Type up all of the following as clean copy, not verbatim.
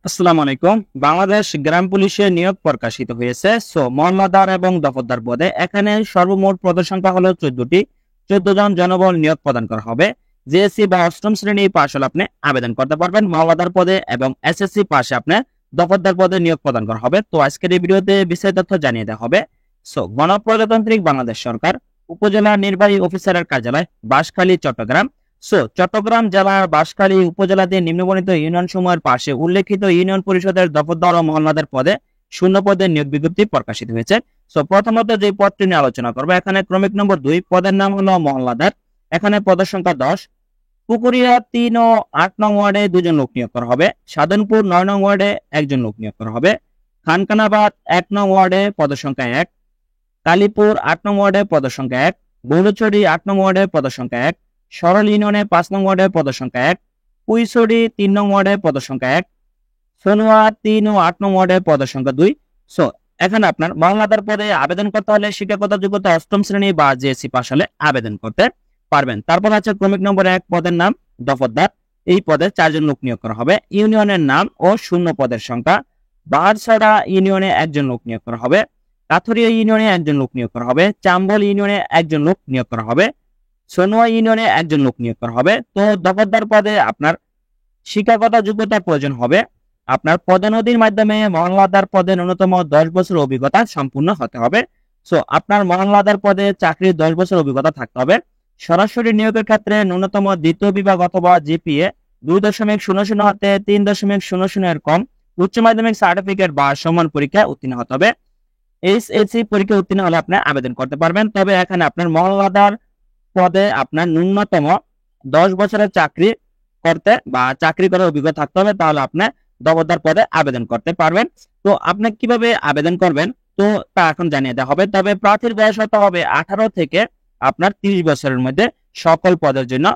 আসসালামু আলাইকুম। বাংলাদেশ গ্রাম পুলিশের নিয়োগ প্রকাশিত হয়েছে। মহল্লাদার এবং দফতদার পদে এখানে সর্বমোট পদের সংখ্যা হলো 14টি। 14 জন জনবল নিয়োগ প্রদান করা হবে। জেএসসি বা অষ্টম শ্রেণী পাশ হলে আপনি আবেদন করতে পারবেন মহল্লাদার পদে, এবং এসএসসি পাশে আপনি দফতদার পদে নিয়োগ প্রদান করা হবে। তো আজকের এই ভিডিওতে বিস্তারিত তথ্য জানিয়ে দেওয়া হবে। গণপ্রজাতান্ত্রিক বাংলাদেশ সরকার উপজেলা নির্বাহী অফিসারের কার্যালয় বাঁশখালী, চট্টগ্রাম। চট্টগ্রাম জেলার বাঁশখালী উপজেলাতে নিম্নবর্ণিত ইউনিয়ন সমূহের পাশে উল্লেখিত ইউনিয়ন পরিষদের দফতদার ও মহল্লাদার পদে শূন্য পদের নিয়োগ বিজ্ঞপ্তি প্রকাশিত হয়েছে। প্রথমত যে পদটি নিয়ে আলোচনা করবো, এখানে ক্রমিক নম্বর 2 পদের নাম হলো মহল্লাদার। এখানে পদের সংখ্যা 10। পুকুরিয়া 3 ও 8 নং ওয়ার্ডে 2 জন লোক নিয়োগ করা হবে। সাধনপুর 9 নং ওয়ার্ডে 1 জন লোক নিয়োগ করা হবে। খানকানাবাদ 1 নং ওয়ার্ডে পদের সংখ্যা 1। কালীপুর 8 নং ওয়ার্ডে পদের সংখ্যা 1। গৌরচড়ি 8 নং ওয়ার্ডে পদের সংখ্যা 1। সরল ইউনিয়নে 5 নং ওয়ার্ডে পদের সংখ্যা 1। পুইছড়ি 3 নং ওয়ার্ডে পদের সংখ্যা 1। সোনুয়া 3 ও 8 নং ওয়ার্ডে পদের সংখ্যা 2। এখানে আপনার মহল্লাদার পদে আবেদন করতে হলে শিক্ষাগত যোগ্যতা অষ্টম শ্রেণী বা জেএসসি পাশ হলে আবেদন করতে পারবেন। তারপর আছে ক্রমিক নম্বর 1 পদের নাম দফতদার। এই পদে 4 জন লোক নিয়োগ করা হবে। ইউনিয়নের নাম ও শূন্য পদের সংখ্যা। বাহারছড়া ইউনিয়নে 1 জন লোক নিয়োগ করা হবে। কাথুরিয়া ইউনিয়নে 1 জন লোক নিয়োগ করা হবে। চাম্বল ইউনিয়নে 1 জন লোক নিয়োগ করা হবে। সোনুয়া ইউনিয়নে 1 জন লোক নিয়োগ করা হবে। তো দফতদার পদে আপনার শিক্ষাগত যোগ্যতার প্রয়োজন হবে। আপনার পদোন্নতির মাধ্যমে মহল্লাদার পদে ন্যূনতম 10 বছর অভিজ্ঞতা সম্পূর্ণ হতে হবে। আপনার মহল্লাদার পদে চাকরির 10 বছর অভিজ্ঞতা থাকতে হবে। সরাসরি নিয়োগের ক্ষেত্রে ন্যূনতম দ্বিতীয় বিভাগ অথবা জিপিএ 2.00 হতে 3.00 এর কম, উচ্চ মাধ্যমিক সার্টিফিকেট বা সমান পরীক্ষায় উত্তীর্ণ হতে হবে। এইচএসসি পরীক্ষা উত্তীর্ণ হলে আপনি আবেদন করতে পারবেন। তবে এখানে আপনার মহল্লাদার পদে আপনার ন্যূনতম 10 বছরের চাকরি করতে বা চাকরি করার অভিজ্ঞতা থাকতে হবে, তাহলে আপনি দফতদার পদে আবেদন করতে পারবেন। তো আপনি কিভাবে আবেদন করবেন তো তা এখন জানিয়ে দেওয়া হবে। তবে প্রার্থীর বয়স হতে হবে 18 থেকে আপনার 30 বছরের মধ্যে সকল পদের জন্য।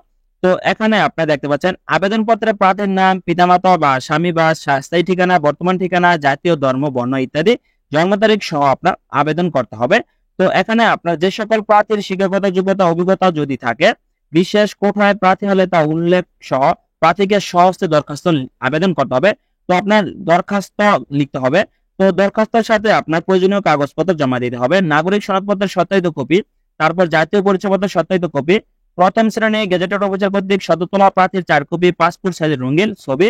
তো এখানে আপনি দেখতে পাচ্ছেন আবেদন পত্রে প্রার্থীর নাম, পিতামাতা বা স্বামী বা স্থায়ী ঠিকানা, বর্তমান ঠিকানা, জাতীয় ধর্ম, বর্ণ ইত্যাদি, জন্ম তারিখ সহ আপনার আবেদন করতে হবে। তো এখানে আপনার যে সকল প্রার্থীর শিক্ষাগত যোগ্যতা অভিজ্ঞতা যদি থাকে, বিশেষ কোঠায় প্রার্থী হলে তা উল্লেখ সহ প্রার্থীকে সহজে দরখাস্ত আবেদন করতে হবে। তো আপনার দরখাস্ত লিখতে হবে। তো দরখাস্তের সাথে আপনার প্রয়োজনীয় কাগজপত্র জমা দিতে হবে। নাগরিক সনদপত্রের সত্যায়িত কপি, তারপর জাতীয় পরিচয়পত্রের সত্যায়িত কপি, প্রথম শ্রেণী গেজেটেড অফিসার কর্তৃক সদ্যতলা প্রার্থীর 4 কপি, পাসপোর্ট সাইজের রঙিন ছবি,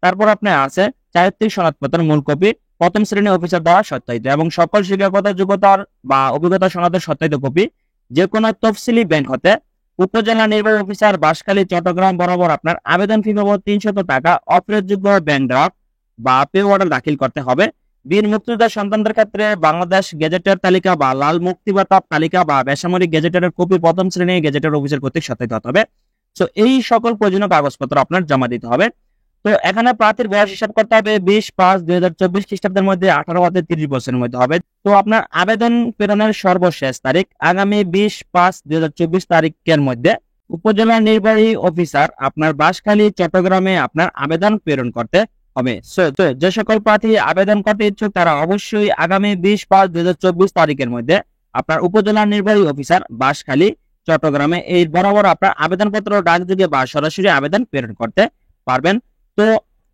তারপর আপনার আছে চারিত্রিক সনদপত্রের মূল কপি, প্রথম শ্রেণী অফিসার দ্বারা সত্যায়িত, এবং সকল শিক্ষাগত যোগ্যতার বা অভিজ্ঞতা সনদের সত্যায়িত কপি। যে কোনো তফসিলি ব্যাংক হতে উপজেলা নির্বাহী অফিসার বাঁশখালী, চট্টগ্রাম বরাবর আপনার আবেদন ফি বাবদ 300 টাকা অফেরতযোগ্য ব্যাংক ড্রাফট বা পে অর্ডার দাখিল করতে হবে। বীর মুক্তিযোদ্ধা সন্তানদের ক্ষেত্রে বাংলাদেশ গেজেটের তালিকা বা লাল মুক্তিবার্তা তালিকা বা বেসামরিক গেজেটের কপি প্রথম শ্রেণী গেজেটের অফিসার কর্তৃক সত্যায়িত হতে হবে। এই সকল প্রয়োজনীয় কাগজপত্র আপনার জমা দিতে হবে। তো এখানে প্রার্থীর বয়স হিসাব করতে হবে 20/5/2024 খ্রিস্টাব্দের মধ্যে 18 হতে 30 বছরের মধ্যে হবে। তো আপনার আবেদন প্রেরণের সর্বশেষ তারিখ আগামী 20/5/2024 তারিখের মধ্যে উপজেলা নির্বাহী অফিসার আপনার বাঁশখালী, চট্টগ্রামে আপনার আবেদন প্রেরণ করতে হবে। যে সকল প্রার্থী আবেদন করতে ইচ্ছুক তারা অবশ্যই আগামী 20/5/2024 তারিখের মধ্যে আপনার উপজেলা নির্বাহী অফিসার বাঁশখালী, চট্টগ্রামে এই বরাবর আপনার আবেদনপত্র ডাকযোগে বা সরাসরি আবেদন প্রেরণ করতে পারবেন। তো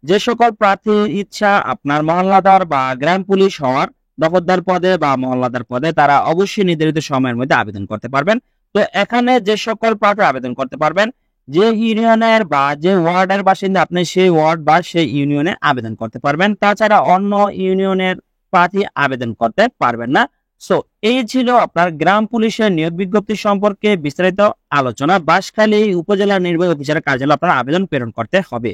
যে সকল প্রার্থীর ইচ্ছা আপনার মহল্লাদার বা গ্রাম পুলিশ হওয়ার, দফতদার পদে বা মহল্লাদার পদে, তারা অবশ্যই নির্ধারিত সময়ের মধ্যে আবেদন করতে পারবেন। তো এখানে যে সকল প্রার্থী আবেদন করতে পারবেন, যে ইউনিয়নের বা যে ওয়ার্ডের বাসিন্দা আপনি সেই ওয়ার্ড বা সেই ইউনিয়নে আবেদন করতে পারবেন। তাছাড়া অন্য ইউনিয়নের প্রার্থী আবেদন করতে পারবেন না। এই ছিল আপনার গ্রাম পুলিশের নিয়োগ বিজ্ঞপ্তি সম্পর্কে বিস্তারিত আলোচনা। বাঁশখালী উপজেলা নির্বাহী অফিসারের কার্যালয়ে আপনার আবেদন প্রেরণ করতে হবে।